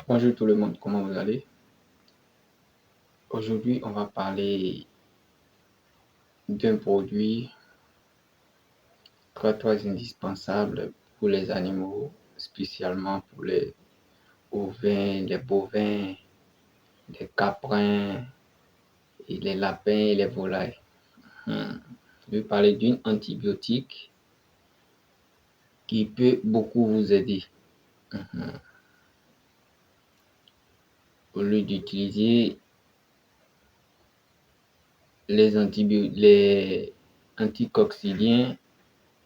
Bonjour tout le monde, comment vous allez? Aujourd'hui, on va parler d'un produit très indispensable pour les animaux, spécialement pour les ovins, les bovins, les caprins, et les lapins et les volailles. Je vais parler d'une antibiotique qui peut beaucoup vous aider. Au lieu d'utiliser les anticoccidiens,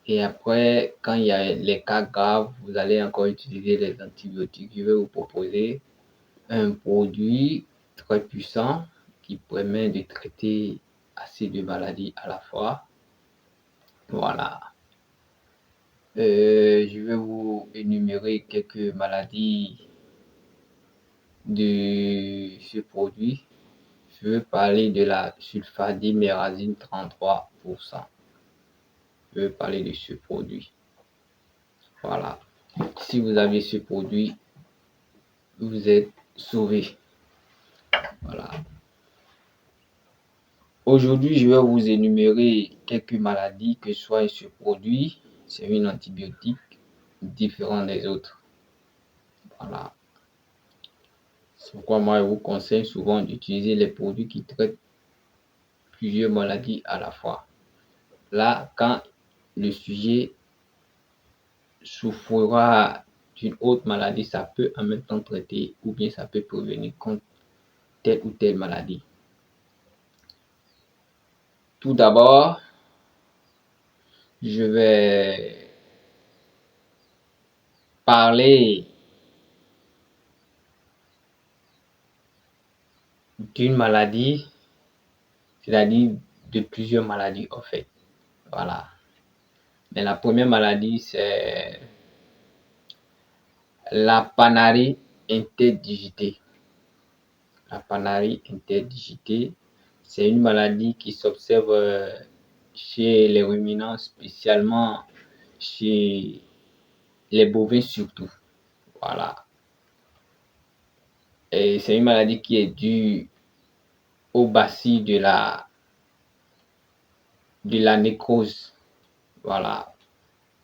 et après, quand il y a les cas graves, vous allez encore utiliser les antibiotiques. Je vais vous proposer un produit très puissant qui permet de traiter assez de maladies à la fois. Voilà. Je vais vous énumérer quelques maladies de ce produit. Je vais parler de la sulfadimérazine 33%. Je vais parler de ce produit. Voilà. Si vous avez ce produit, vous êtes sauvé. Voilà. Aujourd'hui, je vais vous énumérer quelques maladies que soit ce produit. C'est une antibiotique différente des autres. Voilà. C'est pourquoi moi, je vous conseille souvent d'utiliser les produits qui traitent plusieurs maladies à la fois. Là, quand le sujet souffrira d'une autre maladie, ça peut en même temps traiter ou bien ça peut prévenir contre telle ou telle maladie. Tout d'abord, je vais parler d'une maladie, c'est-à-dire de plusieurs maladies en fait. Voilà. Mais la première maladie, c'est la panarie interdigitée. La panarie interdigitée, c'est une maladie qui s'observe chez les ruminants, spécialement chez les bovins surtout. Voilà. Et c'est une maladie qui est due au bacille de la nécrose. Voilà.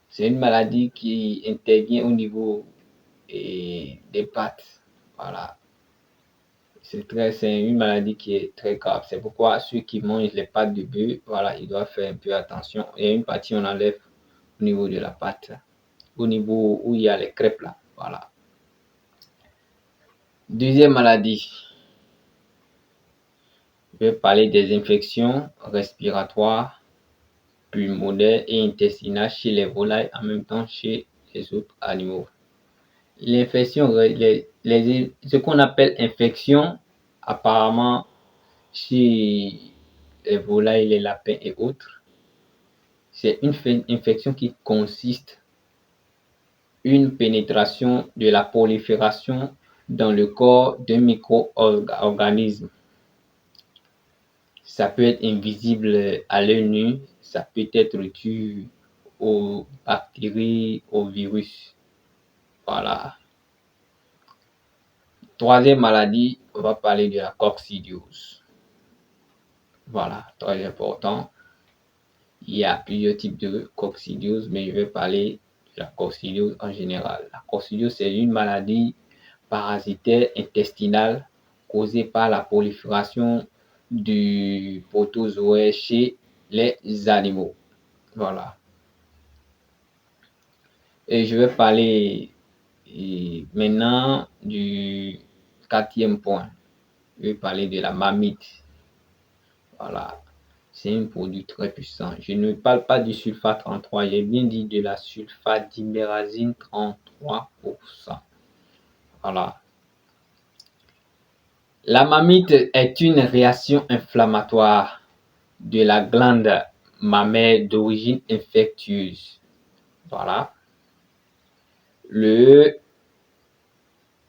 C'est une maladie qui intervient au niveau des pattes. Voilà. C'est une maladie qui est très grave. C'est pourquoi ceux qui mangent les pattes de bœuf, voilà, ils doivent faire un peu attention. Et une partie, on enlève au niveau de la patte, au niveau où il y a les crêpes là. Voilà. Deuxième maladie. Je vais parler des infections respiratoires, pulmonaires et intestinales chez les volailles, en même temps chez les autres animaux. L'infection, ce qu'on appelle infection, apparemment chez les volailles, les lapins et autres, c'est une infection qui consiste une pénétration de la prolifération dans le corps d'un micro-organisme. Ça peut être invisible à l'œil nu, ça peut être dû aux bactéries, aux virus. Voilà. Troisième maladie, on va parler de la coccidiose. Voilà, très important. Il y a plusieurs types de coccidiose, mais je vais parler de la coccidiose en général. La coccidiose, c'est une maladie parasitaire intestinale causée par la prolifération du protozoaire chez les animaux. Voilà. Et je vais parler maintenant du quatrième point. Je vais parler de la mamite. Voilà. C'est un produit très puissant. Je ne parle pas du sulfate 33, j'ai bien dit de la sulfadimérazine 33%. Voilà. La mamite est une réaction inflammatoire de la glande mammaire d'origine infectieuse. Voilà. Le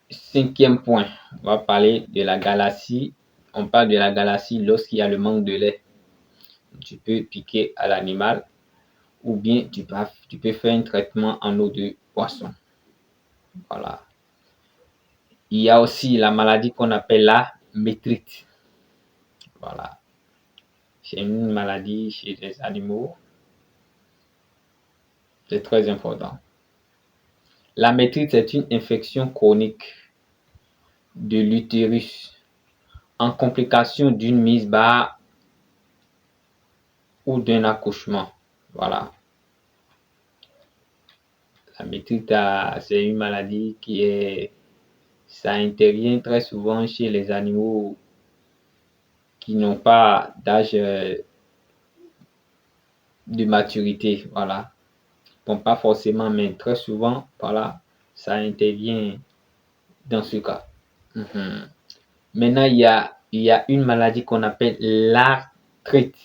cinquième point, on va parler de la galaxie. On parle de la galaxie lorsqu'il y a le manque de lait. Tu peux piquer à l'animal ou bien tu peux faire un traitement en eau de poisson. Voilà. Il y a aussi la maladie qu'on appelle la métrite. Voilà. C'est une maladie chez les animaux. C'est très important. La métrite, c'est une infection chronique de l'utérus en complication d'une mise bas ou d'un accouchement. Voilà. La métrite, c'est une maladie ça intervient très souvent chez les animaux qui n'ont pas d'âge de maturité. Voilà. Bon, pas forcément, mais très souvent, voilà, ça intervient dans ce cas. Maintenant, il y a une maladie qu'on appelle l'arthrite.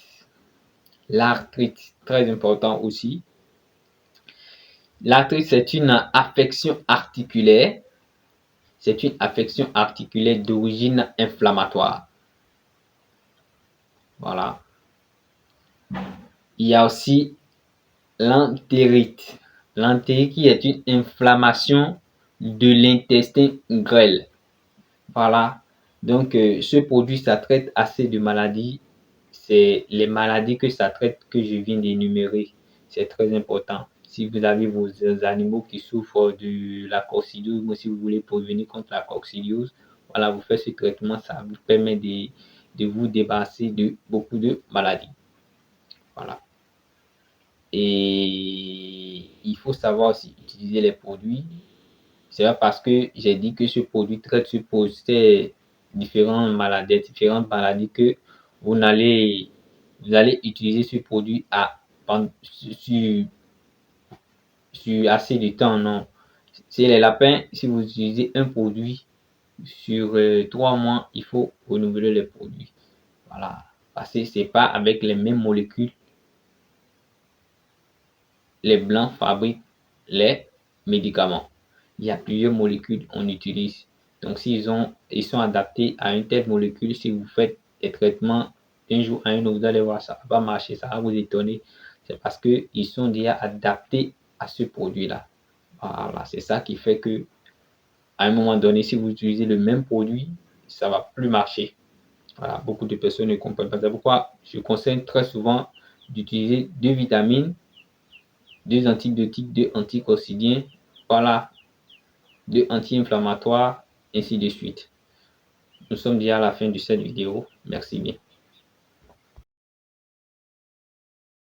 L'arthrite, très important aussi. L'arthrite, c'est une affection articulaire. C'est une affection articulaire d'origine inflammatoire. Voilà. Il y a aussi l'entérite. L'entérite qui est une inflammation de l'intestin grêle. Voilà. Donc, ce produit, ça traite assez de maladies. C'est les maladies que ça traite que je viens d'énumérer. C'est très important. Si vous avez vos animaux qui souffrent de la coccidiose, ou si vous voulez prévenir contre la coccidiose, voilà, vous faites ce traitement, ça vous permet de vous débarrasser de beaucoup de maladies. Voilà. Et il faut savoir aussi utiliser les produits. C'est pas parce que j'ai dit que ce produit traite ces différentes maladies que vous allez utiliser ce produit sur assez de temps, non. C'est les lapins, si vous utilisez un produit sur 3 mois, il faut renouveler les produits. Voilà. Parce que c'est pas avec les mêmes molécules. Les blancs fabriquent les médicaments. Il y a plusieurs molécules qu'on utilise. Donc, ils sont adaptés à une telle molécule, si vous faites des traitements d'un jour à un autre, vous allez voir, ça va pas marcher, ça va vous étonner. C'est parce qu'ils sont déjà adaptés à ce produit-là. Voilà, c'est ça qui fait que, à un moment donné, si vous utilisez le même produit, ça va plus marcher. Voilà, beaucoup de personnes ne comprennent pas. C'est pourquoi je conseille très souvent d'utiliser 2 vitamines, 2 antibiotiques, 2 anticoccidiens, voilà, 2 anti-inflammatoires, ainsi de suite. Nous sommes déjà à la fin de cette vidéo. Merci bien.